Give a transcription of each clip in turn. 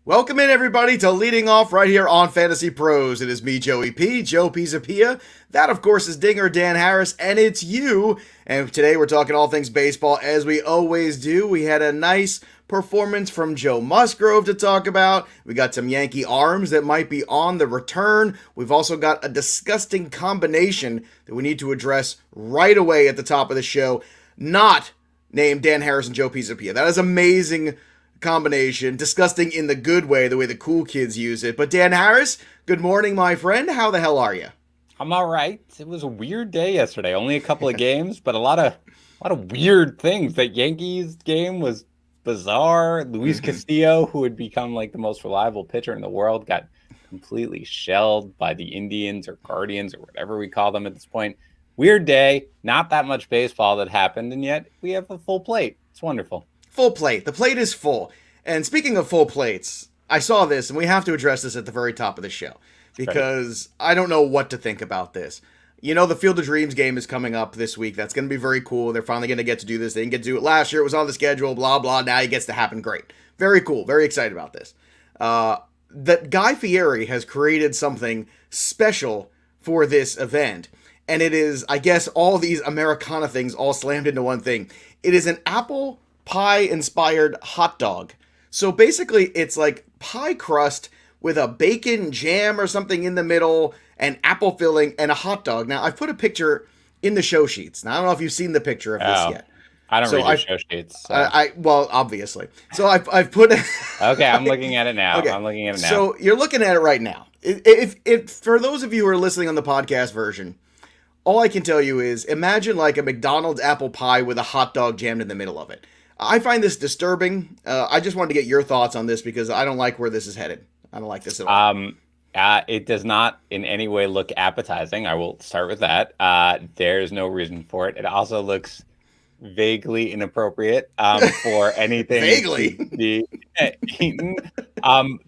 Welcome in, everybody, to Leading Off right here on Fantasy Pros. It is me, Joey P, Joe Pisapia. That, of course, is Dinger Dan Harris, and it's you. And today we're talking all things baseball, as we always do. We had a nice performance from Joe Musgrove to talk about. We got some Yankee arms that might be on the return. We've also got a disgusting combination that we need to address right away at the top of the show. Not named Dan Harris and Joe Pisapia. That is amazing combination, disgusting in the good way, the way the cool kids use it. But Dan Harris, good morning, my friend. How the hell are you? I'm all right. It was a weird day yesterday. Only a couple of games, but a lot of weird things. That Yankees game was bizarre. Luis Castillo, who had become like the most reliable pitcher in the world, got completely shelled by the Indians or Guardians or whatever we call them at this point. Weird day. Not that much baseball that happened, and yet we have a full plate. It's wonderful. Full plate. The plate is full. And speaking of full plates, I saw this, and we have to address this at the very top of the show because I don't know what to think about this. You know, the Field of Dreams game is coming up this week. That's going to be very cool. They're finally going to get to do this. They didn't get to do it last year. It was on the schedule, blah, blah. Now it gets to happen. Great. Very cool. Very excited about this. That Guy Fieri has created something special for this event. And it is, I guess, all these Americana things all slammed into one thing. It is an apple pie-inspired hot dog. So basically, it's like pie crust with a bacon jam or something in the middle, and apple filling, and a hot dog. Now, I've put a picture in the show sheets. Now, I don't know if you've seen the picture of this yet. I don't read your show sheets. So. Well, obviously. So I've put. Okay, I'm looking at it now. Okay. I'm looking at it now. So you're looking at it right now. If for those of you who are listening on the podcast version, all I can tell you is imagine like a McDonald's apple pie with a hot dog jammed in the middle of it. I find this disturbing. I just wanted to get your thoughts on this because I don't like where this is headed. I don't like this at all. It does not in any way look appetizing. I will start with that. There's no reason for it. It also looks vaguely inappropriate for anything Vaguely to be eaten.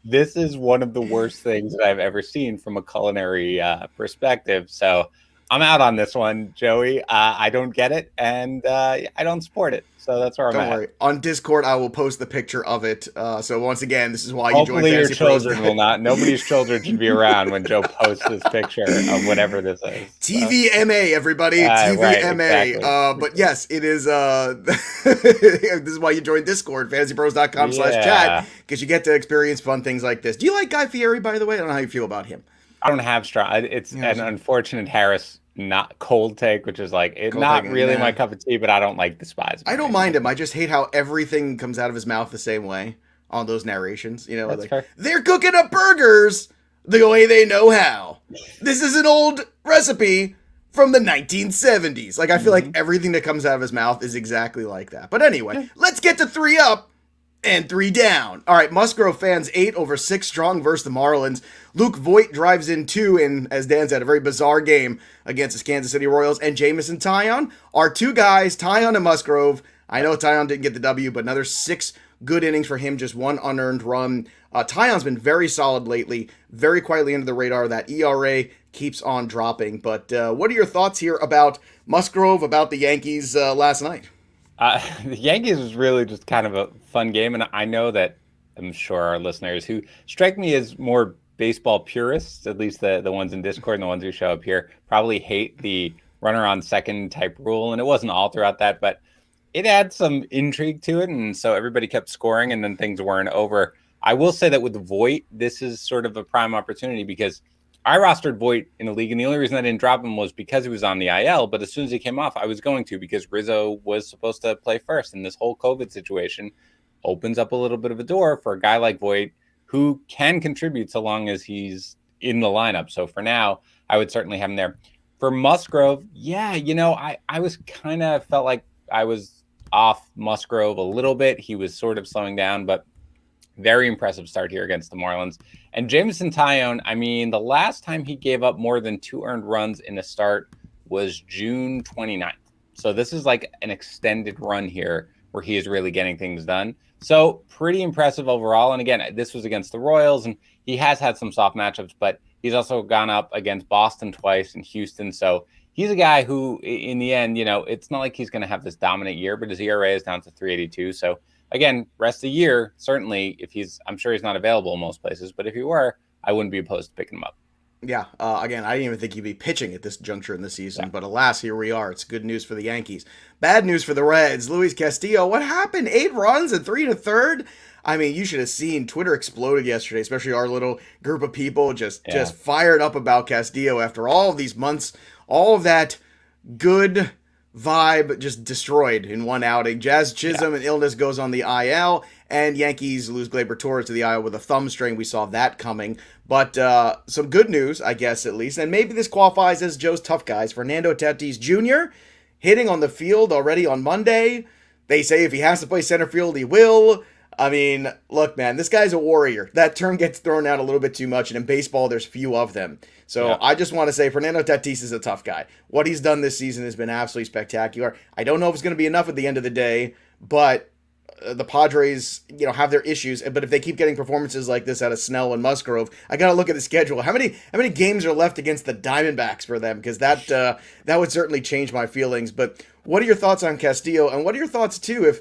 This is one of the worst things that I've ever seen from a culinary perspective. So I'm out on this one, Joey. I don't get it, and I don't support it. So that's where I'm at. Don't worry. On Discord, I will post the picture of it. So once again, this is why you Hopefully join your Fantasy Pros. children will not. Nobody's children should be around when Joe posts this picture of whatever this is. TVMA, everybody. TVMA. Right, exactly. But yes, it is. This is why you join Discord, fantasypros.com/chat, because you get to experience fun things like this. Do you like Guy Fieri, by the way? I don't know how you feel about him. I don't have strong. It's an unfortunate Harris not cold take, which is like it's not really my cup of tea, but I don't like despise him. I don't mind him. I just hate how everything comes out of his mouth the same way on those narrations. You know, That's like fair. They're cooking up burgers the way they know how. This is an old recipe from the 1970s. Like I feel like everything that comes out of his mouth is exactly like that. But anyway, let's get to 3 up and 3 down. All right, Musgrove fans 8/6 strong versus the Marlins. Luke Voit drives in 2 in, as Dan said, a very bizarre game against his Kansas City Royals. And Jameson Taillon are 2 guys, Taillon and Musgrove. I know Taillon didn't get the W, but another 6 good innings for him, just 1 unearned run. Taillon's been very solid lately, very quietly under the radar. That ERA keeps on dropping. But what are your thoughts here about Musgrove, about the Yankees last night? The Yankees was really just kind of a fun game, and I know that I'm sure our listeners who strike me as more baseball purists, at least the ones in Discord and the ones who show up here, probably hate the runner on second type rule, and it wasn't all throughout that, but it had some intrigue to it, and so everybody kept scoring, and then things weren't over. I will say that with Voit, this is sort of a prime opportunity because I rostered Voit in a league, and the only reason I didn't drop him was because he was on the IL, but as soon as he came off, I was going to because Rizzo was supposed to play first, and this whole COVID situation opens up a little bit of a door for a guy like Voit who can contribute so long as he's in the lineup. So for now, I would certainly have him there. For Musgrove, I was kind of felt like I was off Musgrove a little bit. He was sort of slowing down, but very impressive start here against the Marlins. And Jameson Taillon, I mean, the last time he gave up more than 2 earned runs in a start was June 29th. So this is like an extended run here where he is really getting things done. So pretty impressive overall. And again, this was against the Royals, and he has had some soft matchups, but he's also gone up against Boston twice and Houston. So he's a guy who, in the end, it's not like he's going to have this dominant year, but his ERA is down to 3.82. So again, rest of the year, certainly, if I'm sure he's not available in most places, but if he were, I wouldn't be opposed to picking him up. Yeah, again, I didn't even think he'd be pitching at this juncture in the season, Yeah. but alas, here we are. It's good news for the Yankees. Bad news for the Reds. Luis Castillo, what happened? 8 runs and 3 1/3? I mean, you should have seen Twitter exploded yesterday, especially our little group of people just fired up about Castillo after all of these months, all of that good vibe just destroyed in one outing. Jazz Chisholm and illness goes on the IL, and Yankees lose Gleyber Torres to the IL with a thumb strain. We saw that coming. But some good news, I guess, at least. And maybe this qualifies as Joe's tough guys. Fernando Tatis Jr. hitting on the field already on Monday. They say if he has to play center field, he will. I mean, look, man, this guy's a warrior. That term gets thrown out a little bit too much, and in baseball, there's few of them. So I just want to say Fernando Tatis is a tough guy. What he's done this season has been absolutely spectacular. I don't know if it's going to be enough at the end of the day, but the Padres, have their issues. But if they keep getting performances like this out of Snell and Musgrove, I got to look at the schedule. How many games are left against the Diamondbacks for them? Because that would certainly change my feelings. But what are your thoughts on Castillo? And what are your thoughts, too, if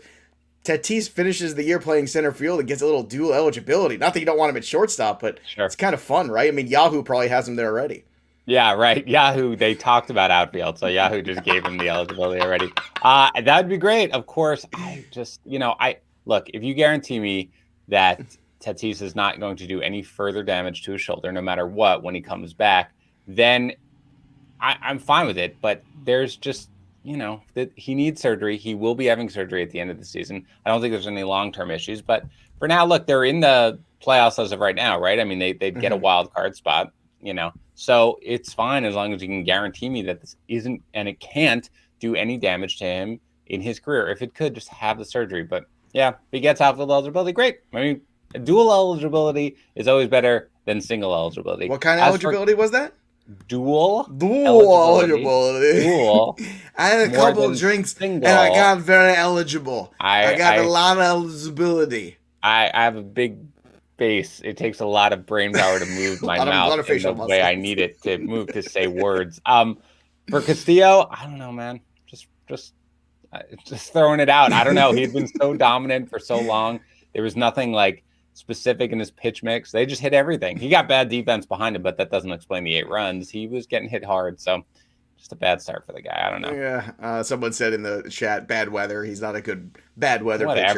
Tatis finishes the year playing center field and gets a little dual eligibility? Not that you don't want him at shortstop, but It's kind of fun, right? I mean, Yahoo probably has him there already. Yeah, right. Yahoo, they talked about outfield, so Yahoo just gave him the eligibility already. That would be great. Of course, I look, if you guarantee me that Tatis is not going to do any further damage to his shoulder, no matter what, when he comes back, then I'm fine with it. But there's just, that he needs surgery. He will be having surgery at the end of the season. I don't think there's any long-term issues. But for now, look, they're in the playoffs as of right now, right? I mean, they'd get a wild card spot, So it's fine as long as you can guarantee me that this isn't, and it can't do any damage to him in his career. If it could, just have the surgery. But yeah, if he gets outfield eligibility, great. I mean, dual eligibility is always better than single eligibility. What kind of eligibility was that? Dual eligibility. Dual. I had a couple of drinks and I got very eligible. I got a lot of eligibility. I have a big face. It takes a lot of brain power to move my mouth in the way I need it to move to say words. For Castillo, I don't know, man. Just throwing it out. I don't know. He'd been so dominant for so long. There was nothing like specific in his pitch mix. They just hit everything. He got bad defense behind him, but that doesn't explain the 8 runs. He was getting hit hard, so just a bad start for the guy. I don't know. Yeah. Someone said in the chat, bad weather. He's not a good bad weather pitcher. Bad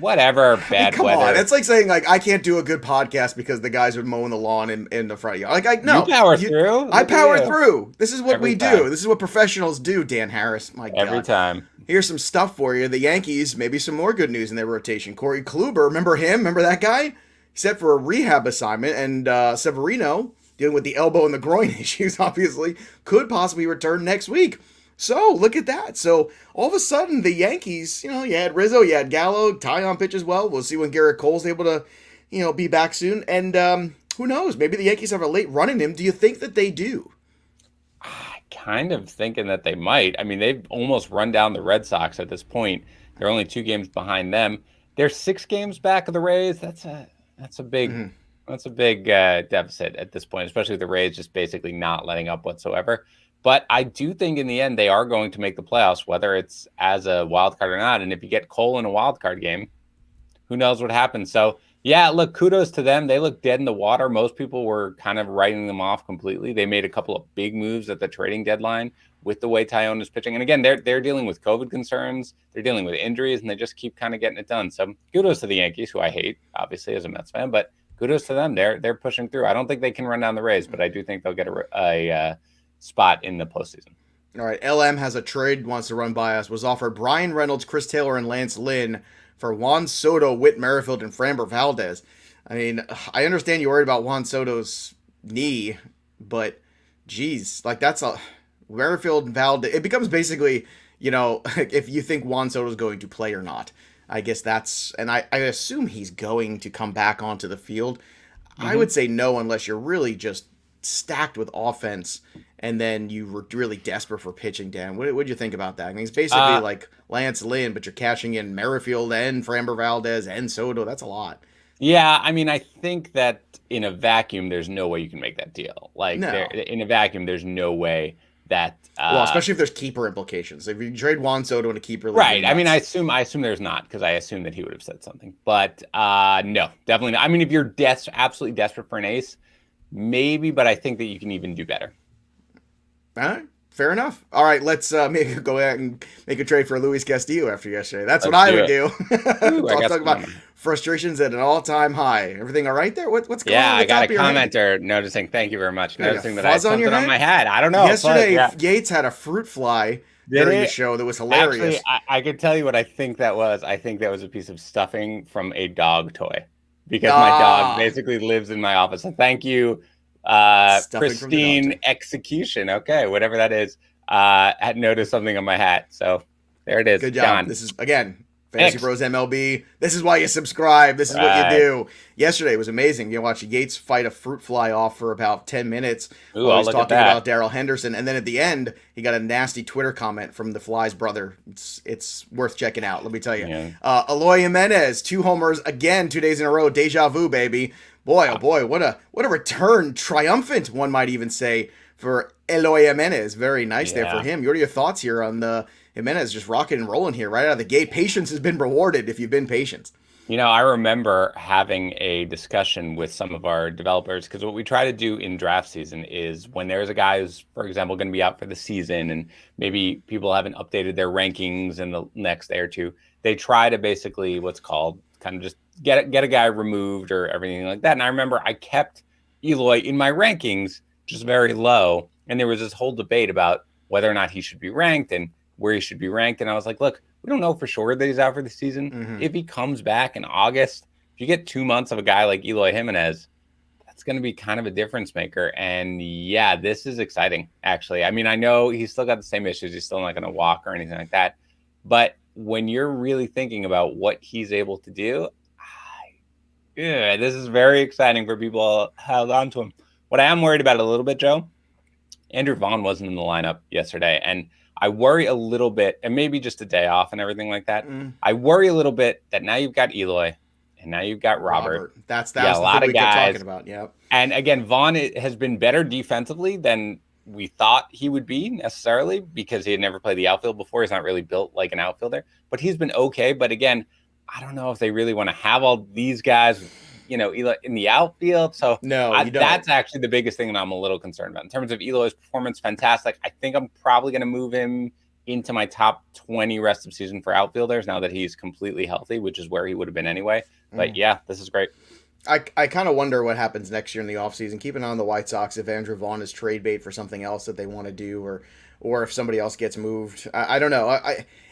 weather. Come on. It's like saying I can't do a good podcast because the guys would mow the lawn in the front yard. No. You power through. I power through. This is what we do. This is what professionals do, Dan Harris. My God. Every time. Here's some stuff for you. The Yankees, maybe some more good news in their rotation. Corey Kluber, remember him? Remember that guy? He's set for a rehab assignment, and Severino, dealing with the elbow and the groin issues, obviously, could possibly return next week. So, look at that. So, all of a sudden, the Yankees, you had Rizzo, you had Gallo, Taillon pitch as well. We'll see when Garrett Cole's able to, be back soon. And who knows? Maybe the Yankees have a late run in him. Do you think that they do? Kind of thinking that they might. I mean, they've almost run down the Red Sox at this point. They're only 2 games behind them. They're 6 games back of the Rays. That's a big deficit at this point, especially with the Rays just basically not letting up whatsoever. But I do think in the end they are going to make the playoffs, whether it's as a wild card or not. And if you get Cole in a wild card game, who knows what happens? So yeah, look, kudos to them. They look dead in the water. Most people were kind of writing them off completely. They made a couple of big moves at the trading deadline with the way Taillon is pitching. And again, they're dealing with COVID concerns. They're dealing with injuries, and they just keep kind of getting it done. So kudos to the Yankees, who I hate, obviously, as a Mets fan. But kudos to them. They're pushing through. I don't think they can run down the Rays, but I do think they'll get a spot in the postseason. All right, LM has a trade, wants to run by us. Was offered Brian Reynolds, Chris Taylor, and Lance Lynn for Juan Soto, Whit Merrifield, and Framber Valdez. I mean, I understand you're worried about Juan Soto's knee, but geez, that's a Merrifield and Valdez. It becomes basically, if you think Juan Soto's going to play or not. I guess that's, and I assume he's going to come back onto the field. I would say no unless you're really just stacked with offense and then you were really desperate for pitching, Dan. What do you think about that? I mean, it's basically like Lance Lynn, but you're cashing in Merrifield and Framber Valdez and Soto. That's a lot. Yeah, I mean, I think that in a vacuum, there's no way you can make that deal. In a vacuum, there's no way that. Well, especially if there's keeper implications. If you trade Juan Soto in a keeper league, Right. I mean, I assume there's not, because I assume that he would have said something. But no, definitely not. I mean, if you're absolutely desperate for an ace, maybe, but I think that you can even do better. All right. Fair enough. All right, let's go out and make a trade for Luis Castillo after yesterday. That's what I would do. Talk about frustrations at an all-time high. Everything all right there? What's going on? Yeah, I got a commenter noticing. Thank you very much. Noticing that I had something on my head. I don't know. Yesterday, Yates had a fruit fly during the show that was hilarious. Actually, I could tell you what I think that was. I think that was a piece of stuffing from a dog toy, because my dog basically lives in my office. So thank you. Pristine execution. Okay, whatever that is. Had noticed something on my hat, so there it is. Good job. This is again FantasyPros MLB. This is why you subscribe. This is what you do. Yesterday was amazing. You watch Yates fight a fruit fly off for about 10 minutes. Ooh, I was talking about Darrell Henderson, and then at the end he got a nasty Twitter comment from the Fly's brother. It's worth checking out. Let me tell you. Yeah. Eloy Jimenez, 2 homers again, 2 days in a row. Deja vu, baby. Boy, oh boy, what a return. Triumphant, one might even say, for Eloy Jimenez. Very nice there for him. What are your thoughts here on the Jimenez just rocking and rolling here right out of the gate? Patience has been rewarded if you've been patient. I remember having a discussion with some of our developers, because what we try to do in draft season is when there's a guy who's, for example, going to be out for the season and maybe people haven't updated their rankings in the next day or two, they try to basically what's called kind of just get a guy removed or everything like that. And I remember I kept Eloy in my rankings just very low. And there was this whole debate about whether or not he should be ranked and where he should be ranked. And I was like, look, we don't know for sure that he's out for the season. Mm-hmm. If he comes back in August, if you get 2 months of a guy like Eloy Jimenez, that's going to be kind of a difference maker. And yeah, this is exciting, actually. I mean, I know he's still got the same issues. He's still not going to walk or anything like that. But when you're really thinking about what he's able to do, this is very exciting for people held on to him. What I am worried about a little bit, Joe, Andrew Vaughn wasn't in the lineup yesterday. And I worry a little bit, and maybe just a day off and everything like that. I worry a little bit that now you've got Eloy and now you've got Robert. That's a lot of guys talking about. Yeah. And again, Vaughn has been better defensively than we thought he would be necessarily, because he had never played the outfield before. He's not really built like an outfielder, but he's been okay. But again, I don't know if they really want to have all these guys, Eloy in the outfield. So no, you don't. That's actually the biggest thing that I'm a little concerned about. In terms of Eloy's performance, fantastic. I think I'm probably going to move him into my top 20 rest of season for outfielders now that he's completely healthy, which is where he would have been anyway. But yeah, this is great. I kind of wonder what happens next year in the offseason. Keep an eye on the White Sox if Andrew Vaughn is trade bait for something else that they want to do, or if somebody else gets moved. I don't know.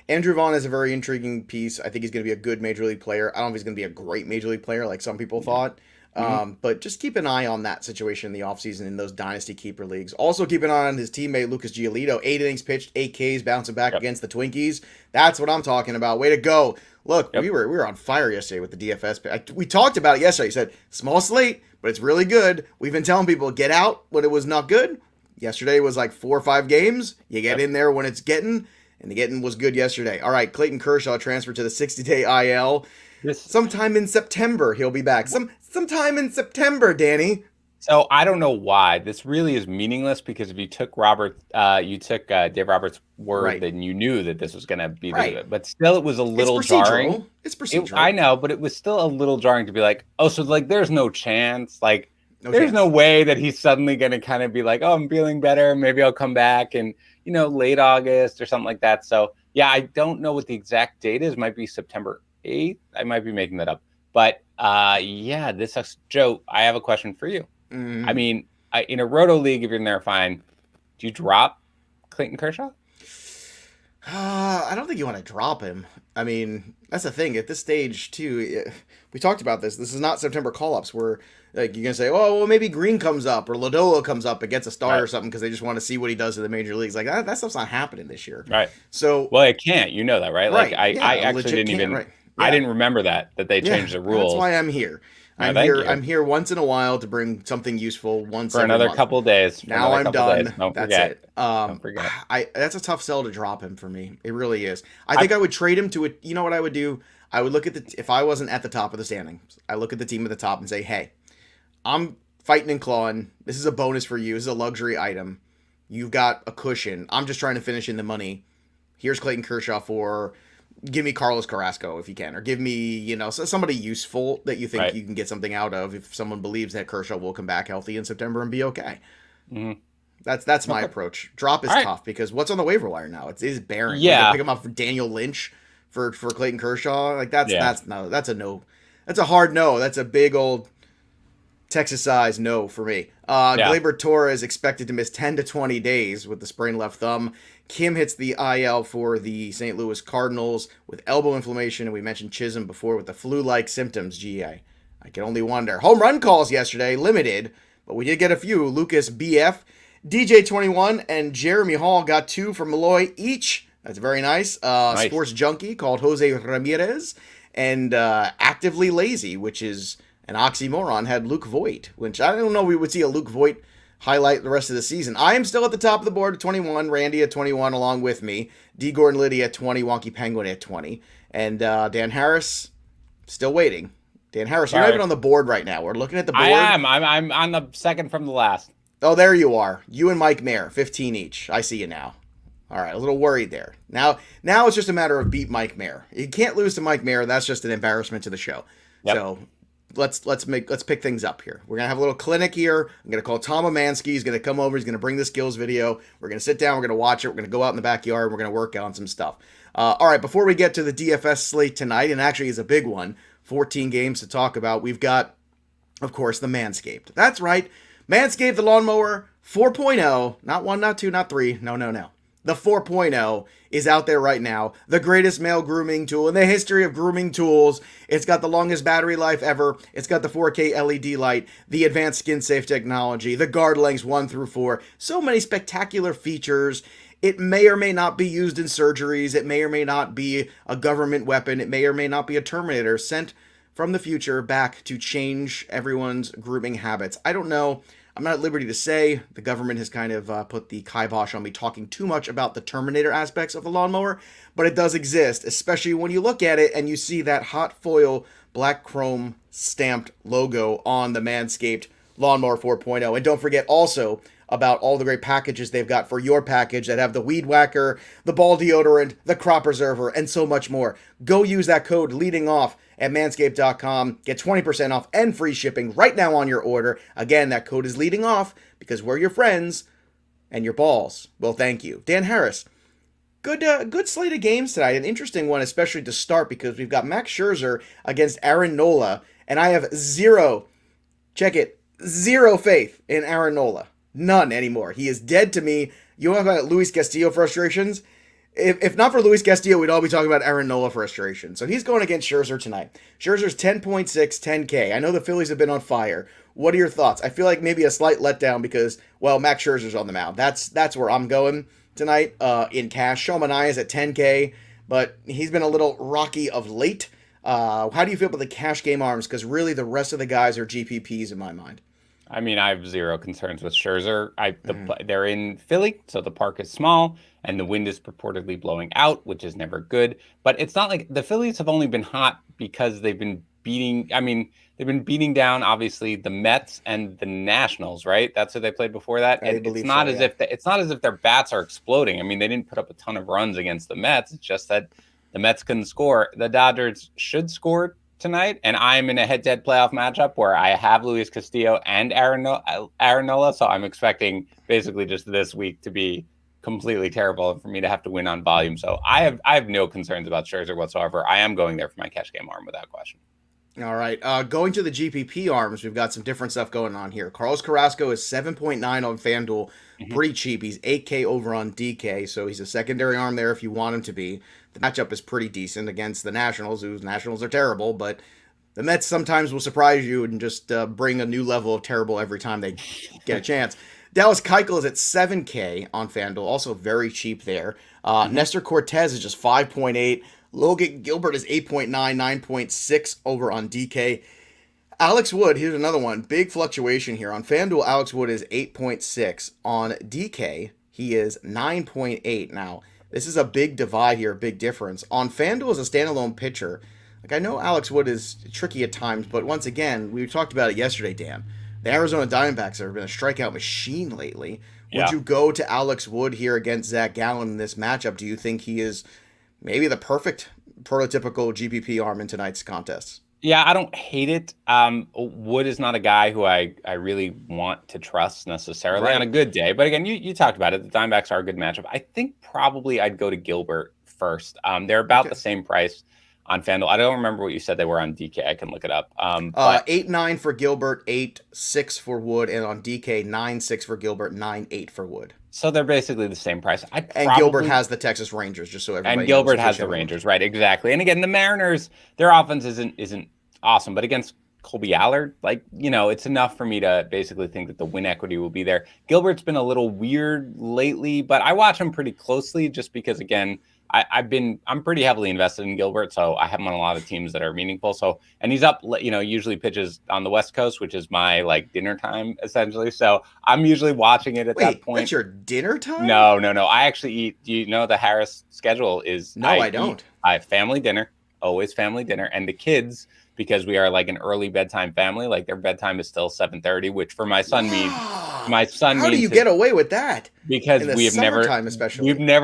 Andrew Vaughn is a very intriguing piece. I think he's going to be a good major league player. I don't know if he's going to be a great major league player like some people thought. But just keep an eye on that situation in the offseason in those dynasty keeper leagues. Also keep an eye on his teammate Lucas Giolito. 8 innings pitched, 8 Ks, bouncing back against the Twinkies. That's what I'm talking about. Way to go. Look, we were on fire yesterday with the DFS. We talked about it yesterday. He said, small slate, but it's really good. We've been telling people, get out when it was not good. Yesterday was like 4 or 5 games. You get in there when it's getting, and the getting was good yesterday. All right, Clayton Kershaw transferred to the 60-day IL. Sometime in September, he'll be back. Sometime in September, Danny. So I don't know why this really is meaningless, because if you took Dave Roberts' word, then you knew that this was going to be but still it was a little jarring. It's procedural. I know, but it was still a little jarring to be like, oh, so like there's no chance, like there's no way that he's suddenly going to kind of be like, oh, I'm feeling better, maybe I'll come back in late August or something like that. So yeah, I don't know what the exact date is. It might be September 8th. I might be making that up, but this sucks. Joe, I have a question for you. I mean, in a roto league, if you're in there, fine. Do you drop Clayton Kershaw? I don't think you want to drop him. I mean, that's the thing. At this stage, too, we talked about this. This is not September call-ups where like you're going to say, oh, well, maybe Green comes up or Lodolo comes up and gets a start or something because they just want to see what he does in the major leagues. Like, that stuff's not happening this year. Right. So, well, it can't. You know that, right? Like, I actually didn't even I didn't remember that they changed the rules. That's why I'm here. I'm here once in a while to bring something useful for another couple days. Now I'm done. That's it. Don't forget. That's a tough sell to drop him for me. It really is. I think I would trade him to you know what I would do? I would look at if I wasn't at the top of the standings, I look at the team at the top and say, hey, I'm fighting and clawing. This is a bonus for you. This is a luxury item. You've got a cushion. I'm just trying to finish in the money. Here's Clayton Kershaw for, give me Carlos Carrasco if you can, or give me, somebody useful that you think you can get something out of if someone believes that Kershaw will come back healthy in September and be okay. Mm-hmm. That's my approach. Drop is tough because what's on the waiver wire now? It is barren. Yeah. Pick him up for Daniel Lynch for Clayton Kershaw. Like that's a no. That's a hard no. That's a big old Texas size no for me. Gleyber Torres expected to miss 10 to 20 days with the sprained left thumb. Kim hits the IL for the St. Louis Cardinals with elbow inflammation, and we mentioned Chisholm before with the flu-like symptoms. I can only wonder. Home run calls yesterday, limited, but we did get a few. Lucas BF, DJ21, and Jeremy Hall got 2 from Eloy each. That's very nice. Sports Junkie called Jose Ramirez, and Actively Lazy, which is an oxymoron, had Luke Voigt, which I don't know we would see a Luke Voigt highlight the rest of the season. I am still at the top of the board at 21, Randy at 21 along with me, D. Gordon Liddy at 20, Wonky Penguin at 20, and Dan Harris still waiting. Dan Harris, you're not even on the board right now. We're looking at the board. I am. I'm on the second from the last. Oh, there you are. You and Mike Mayer, 15 each. I see you now. All right, a little worried there. Now it's just a matter of beat Mike Mayer. You can't lose to Mike Mayer. That's just an embarrassment to the show. Yep. So let's pick things up here. We're gonna have a little clinic here. I'm gonna call Tom Amansky. He's gonna come over. He's gonna bring the skills video. We're gonna sit down. We're gonna watch it. We're gonna go out in the backyard. We're gonna work on some stuff. All right. Before we get to the DFS slate tonight, and actually it's a big one, 14 games to talk about. We've got, of course, the Manscaped. That's right, Manscaped, the lawnmower 4.0. Not 1, not 2, not 3. No. The 4.0 is out there right now. The greatest male grooming tool in the history of grooming tools. It's got the longest battery life ever. It's got the 4K LED light, the advanced skin safe technology, the guard lengths 1 through 4. So many spectacular features. It may or may not be used in surgeries. It may or may not be a government weapon. It may or may not be a Terminator sent from the future back to change everyone's grooming habits. I don't know. I'm not at liberty to say. The government has kind of put the kibosh on me talking too much about the Terminator aspects of the lawnmower, but it does exist, especially when you look at it and you see that hot foil black chrome stamped logo on the Manscaped Lawnmower 4.0. And don't forget also about all the great packages they've got for your package that have the weed whacker, the ball deodorant, the crop preserver, and so much more. Go use that code leading off at manscaped.com. Get 20% off and free shipping right now on your order. Again, that code is leading off because we're your friends and your balls. Well, thank you. Dan Harris, good slate of games tonight. An interesting one, especially to start because we've got Max Scherzer against Aaron Nola, and I have zero faith in Aaron Nola. None anymore. He is dead to me. You want to talk about Luis Castillo frustrations? If not for Luis Castillo, we'd all be talking about Aaron Nola frustration. So he's going against Scherzer tonight. Scherzer's 10.6, 10K. I know the Phillies have been on fire. What are your thoughts? I feel like maybe a slight letdown because, well, Max Scherzer's on the mound. That's where I'm going tonight in cash. Sean Manaea is at 10K, but he's been a little rocky of late. How do you feel about the cash game arms? Because really the rest of the guys are GPPs in my mind. I mean, I have zero concerns with Scherzer. They're in Philly, so the park is small, and the wind is purportedly blowing out, which is never good. But it's not like the Phillies have only been hot because they've been beating down, obviously, the Mets and the Nationals, right? That's who they played before that. It's not as if their bats are exploding. I mean, they didn't put up a ton of runs against the Mets. It's just that the Mets couldn't score. The Dodgers should score tonight, and I'm in a head-to-head playoff matchup where I have Luis Castillo and Aaron Nola, so I'm expecting basically just this week to be completely terrible and for me to have to win on volume. So I have no concerns about Scherzer whatsoever. I am going there for my cash game arm without question. All right, going to the GPP arms, we've got some different stuff going on here. Carlos Carrasco is 7.9 on FanDuel, pretty cheap. He's 8K over on DK, so he's a secondary arm there if you want him to be. The matchup is pretty decent against the Nationals, whose Nationals are terrible, but the Mets sometimes will surprise you and just bring a new level of terrible every time they get a chance. Dallas Keuchel is at 7K on FanDuel, also very cheap there. Nestor Cortez is just 5.8. Logan Gilbert is 8.9, 9.6 over on DK. Alex Wood, here's another one. Big fluctuation here. On FanDuel, Alex Wood is 8.6. On DK, he is 9.8. Now, this is a big divide here, a big difference. On FanDuel as a standalone pitcher, like I know Alex Wood is tricky at times, but once again, we talked about it yesterday, Dan. The Arizona Diamondbacks have been a strikeout machine lately. Would Yeah. you go to Alex Wood here against Zach Gallen in this matchup? Do you think he is maybe the perfect prototypical GPP arm in tonight's contest? Yeah, I don't hate it. Wood is not a guy who I really want to trust necessarily on a good day. But again, you talked about it. The Diamondbacks are a good matchup. I think probably I'd go to Gilbert first. They're about the same price on FanDuel. I don't remember what you said they were on DK. I can look it up. But 8-9 for Gilbert, 8-6 for Wood, and on DK 9-6 for Gilbert, 9-8 for Wood. so they're basically the same price. And Gilbert has the Texas Rangers, just so everybody and Gilbert knows, has the Rangers, right? Exactly. And again, the Mariners, their offense isn't awesome, but against Colby Allard, it's enough for me to basically think that the win equity will be there. Gilbert's been a little weird lately, but I watch him pretty closely just because, again, I'm pretty heavily invested in Gilbert, so I have him on a lot of teams that are meaningful. So, and he's up, usually pitches on the West Coast, which is my dinner time essentially. So I'm usually watching it at that point. That's your dinner time? No. I actually eat. Do you know the Harris schedule is? No, I don't. I have family dinner, always family dinner, and the kids, because we are like an early bedtime family, like their bedtime is still 7:30, which for my son means How do you get away with that? Because we've never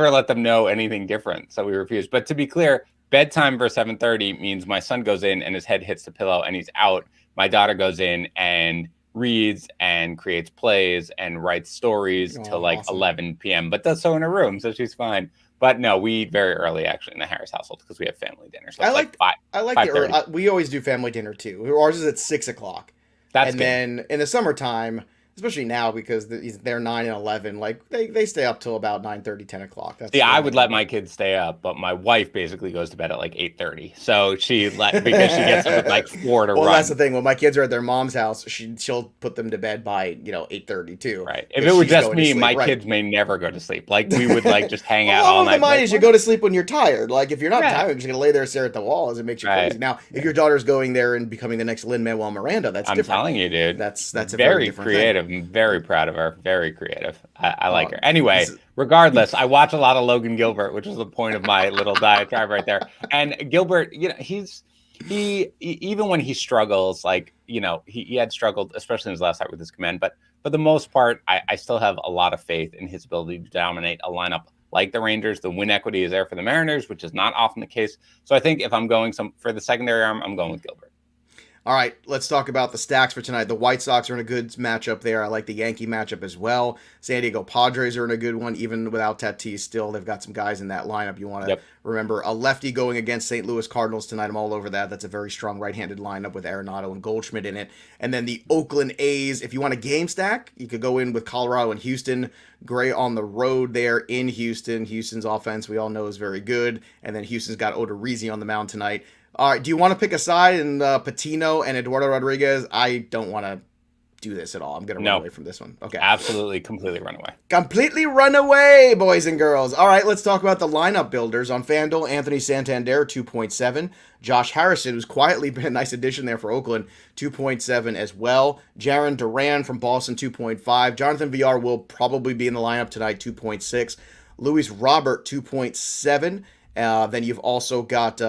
let them know anything different, so we refuse. But to be clear, bedtime for 7:30 means my son goes in and his head hits the pillow and he's out. My daughter goes in and reads and creates plays and writes stories till awesome. 11 p.m. but does so in her room, so she's fine. But no, we eat very early actually in the Harris household because we have family dinner. So I like the early. We always do family dinner too. Ours is at 6 o'clock. That's and good. Then in the summertime, especially now because they're 9 and 11, they stay up till about 9:30, 10 o'clock. I would let my kids stay up, but my wife basically goes to bed at 8:30. So because she gets up at 4 to run. Well, that's the thing. When my kids are at their mom's house, she'll put them to bed by 8:30 too. Right. If it were just me, my kids may never go to sleep. We would just hang out all night. The mine is you go to sleep when you're tired. If you're not tired, you're just gonna lay there and stare at the walls. It makes you crazy. Now, if your daughter's going there and becoming the next Lin-Manuel Miranda, that's different. I'm telling you, dude. That's a very different creative. thing. I'm very proud of her. Very creative. I like her. Anyway, regardless, I watch a lot of Logan Gilbert, which is the point of my little diatribe right there. And Gilbert, he even when he struggles, he had struggled, especially in his last start with his command. But for the most part, I still have a lot of faith in his ability to dominate a lineup like the Rangers. The win equity is there for the Mariners, which is not often the case. So I think if I'm going for the secondary arm, I'm going with Gilbert. All right, let's talk about the stacks for tonight. The White Sox are in a good matchup there. I like the Yankee matchup as well. San Diego Padres are in a good one, even without Tatis still. They've got some guys in that lineup. You want to remember a lefty going against St. Louis Cardinals tonight. I'm all over that. That's a very strong right-handed lineup with Arenado and Goldschmidt in it. And then the Oakland A's, if you want a game stack, you could go in with Colorado and Houston. Gray on the road there in Houston. Houston's offense, we all know, is very good. And then Houston's got Odorizzi on the mound tonight. All right, do you want to pick a side in Patino and Eduardo Rodriguez? I don't want to do this at all. I'm going to run away from this one. Okay. Absolutely, completely run away. Completely run away, boys and girls. All right, let's talk about the lineup builders. On FanDuel, Anthony Santander, 2.7. Josh Harrison, who's quietly been a nice addition there for Oakland, 2.7 as well. Jarren Duran from Boston, 2.5. Jonathan Villar will probably be in the lineup tonight, 2.6. Luis Robert, 2.7. Then you've also got...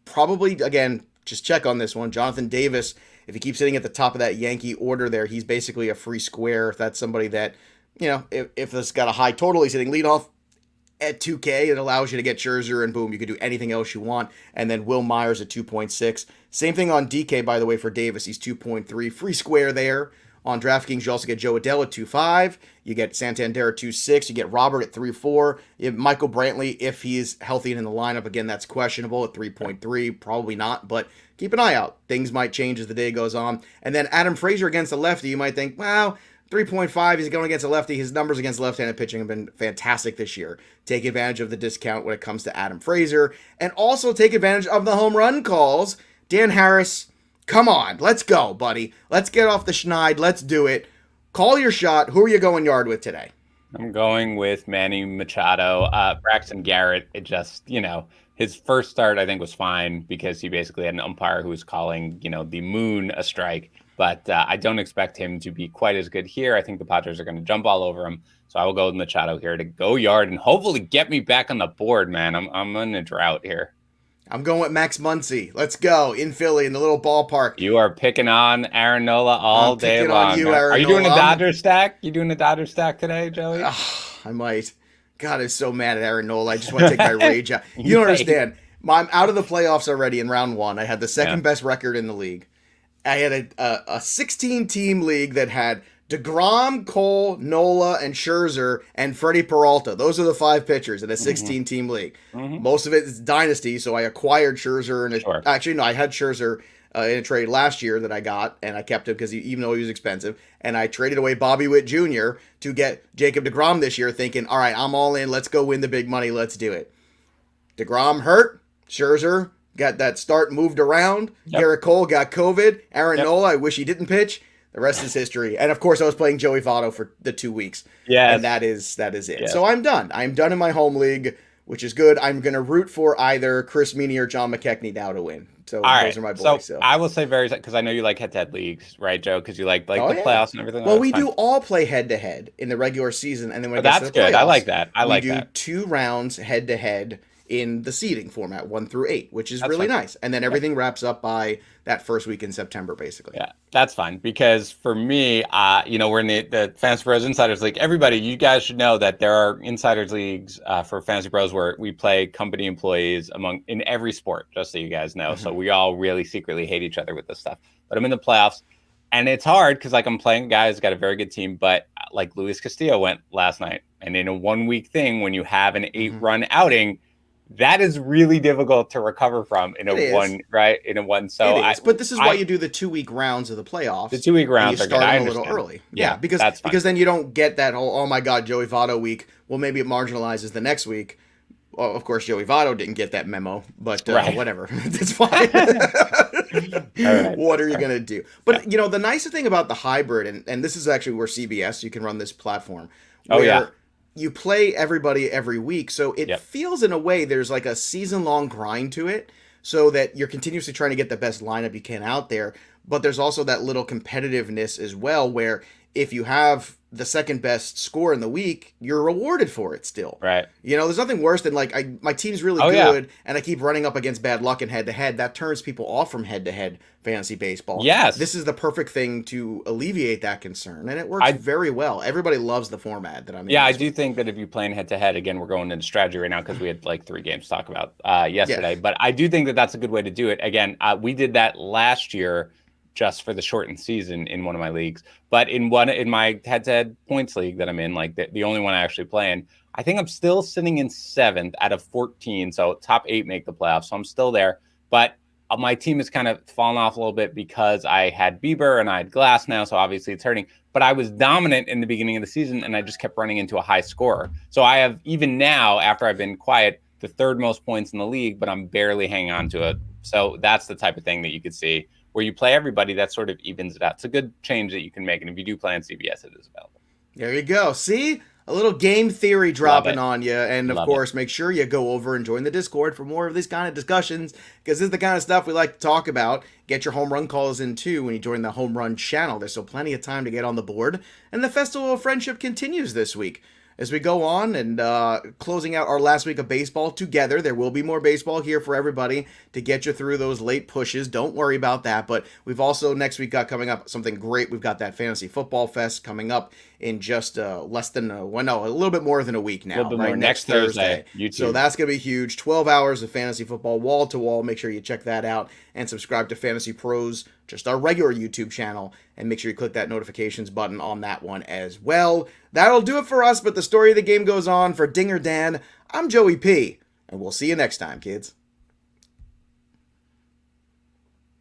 probably, again, just check on this one. Jonathan Davis, if he keeps sitting at the top of that Yankee order there, he's basically a free square. If that's somebody that, if this got a high total, he's hitting leadoff at 2K. It allows you to get Scherzer and boom, you can do anything else you want. And then Will Myers at 2.6. Same thing on DK, by the way, for Davis. He's 2.3. Free square there. On DraftKings, you also get Joe Adele at 2.5. You get Santander at 2.6. You get Robert at 3.4. You have Michael Brantley, if he's healthy and in the lineup. Again, that's questionable at 3.3. Probably not, but keep an eye out. Things might change as the day goes on. And then Adam Frazier against the lefty. You might think, well, 3.5. He's going against a lefty. His numbers against left-handed pitching have been fantastic this year. Take advantage of the discount when it comes to Adam Frazier. And also take advantage of the home run calls. Dan Harris... Come on, let's go, buddy. Let's get off the schneid. Let's do it. Call your shot. Who are you going yard with today? I'm going with Manny Machado. Braxton Garrett, it just, his first start, I think, was fine because he basically had an umpire who was calling, the moon a strike. But I don't expect him to be quite as good here. I think the Padres are going to jump all over him. So I will go with Machado here to go yard and hopefully get me back on the board, man. I'm in a drought here. I'm going with Max Muncy. Let's go in Philly in the little ballpark. You are picking on Aaron Nola all day picking long. on you, Aaron Are you doing a Nola. Dodger stack? You doing a Dodger stack today, Joey? I might. God, I'm so mad at Aaron Nola. I just want to take my rage out. You don't understand. I'm out of the playoffs already in round one. I had the second best record in the league. I had a 16-team league that had DeGrom, Cole, Nola, and Scherzer, and Freddie Peralta. Those are the 5 pitchers in a 16-team league. Most of it is dynasty, so I acquired Scherzer. Actually, no, I had Scherzer in a trade last year that I got, and I kept him because even though he was expensive. And I traded away Bobby Witt Jr. to get Jacob DeGrom this year, thinking, all right, I'm all in. Let's go win the big money. Let's do it. DeGrom hurt. Scherzer got that start moved around. Garrett Cole got COVID. Aaron Nola, I wish he didn't pitch. The rest is history. And of course, I was playing Joey Votto for the 2 weeks. And that is it. Yes. So I'm done. I'm done in my home league, which is good. I'm going to root for either Chris Meany or John McKechnie now to win. So those are my boys. So I will say because I know you like head-to-head leagues, right, Joe? Because you like the playoffs and everything. Well, we do all play head-to-head in the regular season, and then when that's good. I like that. We do 2 rounds head-to-head in the seeding format, 1 through 8, which is really nice. And then everything wraps up by that first week in September, basically. Yeah, that's fine. Because for me, we're in the Fantasy Pros Insiders League. Everybody, you guys should know that there are Insiders Leagues for Fantasy Pros where we play company employees in every sport, just so you guys know. So we all really secretly hate each other with this stuff. But I'm in the playoffs. And it's hard because I'm playing a guy who's got a very good team. But like Luis Castillo went last night. And in a 1-week thing, when you have an 8-run outing, that is really difficult to recover from in a one, right? In a one. So but this is why you do the 2-week rounds of the playoffs. The 2-week rounds are good. Start them a little early. Yeah, because then you don't get that whole, oh my God, Joey Votto week. Well, maybe it marginalizes the next week. Well, of course, Joey Votto didn't get that memo, but whatever. It's fine. What are you going to do? But, the nice thing about the hybrid, and this is actually where CBS, you can run this platform. You play everybody every week, so it feels in a way there's like a season-long grind to it, so that you're continuously trying to get the best lineup you can out there, but there's also that little competitiveness as well, where if you have the second best score in the week, you're rewarded for it still. Right. There's nothing worse than my team's really good and I keep running up against bad luck in head-to-head. That turns people off from head-to-head fantasy baseball. Yes. This is the perfect thing to alleviate that concern, and it works very well. Everybody loves the format that I'm in. Yeah, I do think that if you're playing head-to-head, again, we're going into strategy right now because we had 3 games to talk about yesterday, but I do think that that's a good way to do it. Again, we did that last year just for the shortened season in one of my leagues. But in my head-to-head points league that I'm in, the only one I actually play in, I think I'm still sitting in 7th out of 14. So top 8 make the playoffs. So I'm still there. But my team has kind of fallen off a little bit because I had Bieber and I had Glass now. So obviously it's hurting. But I was dominant in the beginning of the season and I just kept running into a high scorer. So I have, even now, after I've been quiet, the 3rd most points in the league, but I'm barely hanging on to it. So that's the type of thing that you could see where you play everybody, that sort of evens it out. It's a good change that you can make. And if you do play on CBS, it is available. There you go. See? A little game theory dropping on you. And of course, make sure you go over and join the Discord for more of these kind of discussions, because this is the kind of stuff we like to talk about. Get your home run calls in too when you join the home run channel. There's still plenty of time to get on the board. And the Festival of Friendship continues this week. As we go on and closing out our last week of baseball together, there will be more baseball here for everybody to get you through those late pushes. Don't worry about that. But we've also next week got coming up something great. We've got that Fantasy Football Fest coming up in just a little bit more than a week now. Right, next Thursday. So that's going to be huge. 12 hours of fantasy football wall to wall. Make sure you check that out and subscribe to Fantasy Pros, just our regular YouTube channel, and make sure you click that notifications button on that one as well. That'll do it for us, but the story of the game goes on. For Dinger Dan, I'm Joey P, and we'll see you next time, kids.